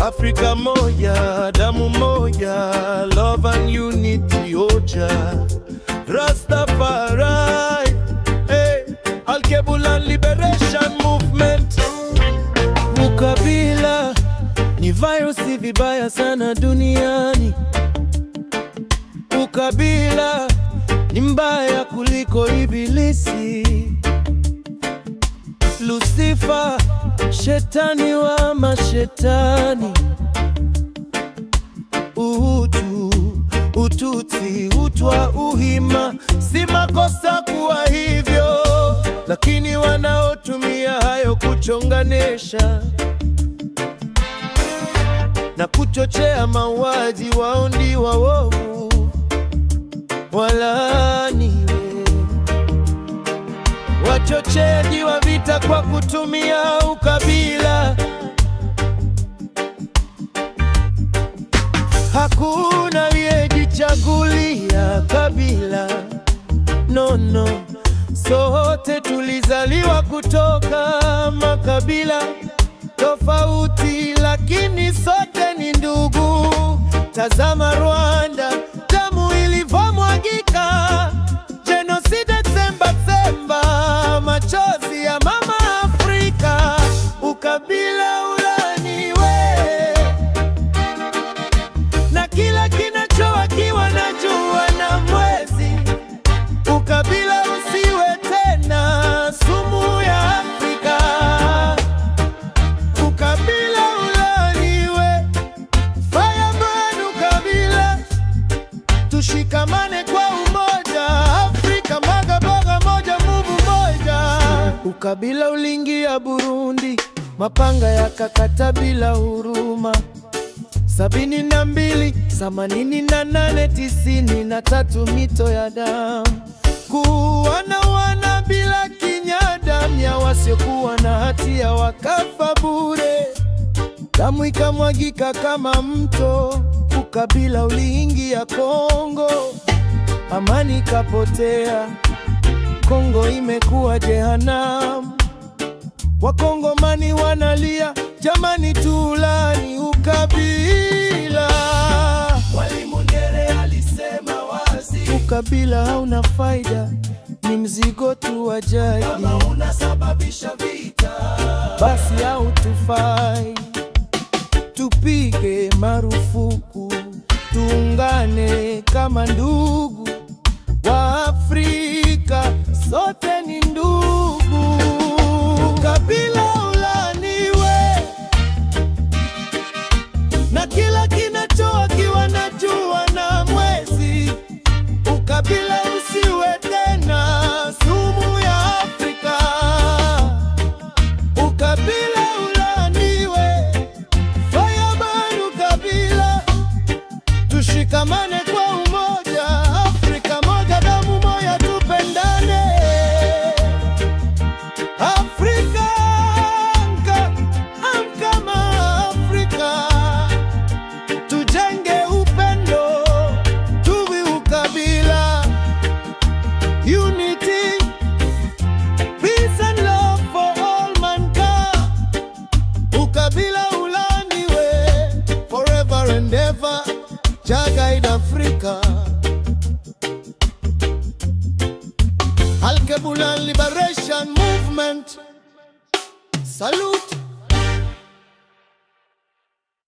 Africa moja, damu moja, love and unity, oja Rastafari, hey, Al-Kebulan Liberation Movement. Ukabila ni virusi vibaya sana duniani. Ukabila ni mbaya kuliko ibilisi. Lucifer, shetani wa mashetani. Utu, Ututsi, Utwa, Uhima, si makosa kuwa hivyo, lakini wanaotumia hayo kuchonganisha na kuchochea mauaji, wao ndio waovu. Walaniwe wachocheaji wa vita kwa kutumia ukabila. Hakuna aliyejichagulia kabila, no. Sote tulizaliwa kutoka makabila tofauti, lakini sote ni ndugu. Tazama Rwanda, damu ilivomwagika, genocide Tsemba, machozi ya mama Afrika. Ukabila ulaniwe, na kila kinachowakiwa na jua na mwezi. Ukabila usiwe tena sumu ya Afrika. Ukabila ulaniwe, fireman ukabila. Tushikamane kwa umoja, Afrika magabaga moja, muvu moja. Ukabila uliingia Burundi, mapanga yakakata bila huruma. 72, 88, 93 mito ya damu. Kuwana bila kinyadamia, wasiokuwa na hatia wakafa bure. Damu ikamwagika kama mto. Ukabila uliingia Kongo, amani kapotea. Kongo imekuwa jehanamu. Wakongomani wanalia, jamani tulani ukabila. Mwalimu Nyerere alisema wazi, ukabila hauna faida, ni mzigo tu wa jadi. Kama unasababisha vita, basi hautufai. Tupige marufuku, tuungane kama ndugu wa Afrika, sote ni ndugu. Ukabila ulaniwe, na kila kinachowakiwa na jua na mwezi. Ukabila usiwe tena sumu ya Afrika. Ukabila ulaniwe, fireman ukabila. Tushikamane kwa umoja, Afrika moja, damu moja, tupendane. Afrika, amka Afrika. Tujenge upendo, tuwe ukabila. Unity, peace and love for all mankind. Ukabila ulaniwe, forever and ever. Jah guide Africa. Al-Kebulan Liberation Movement. Salute.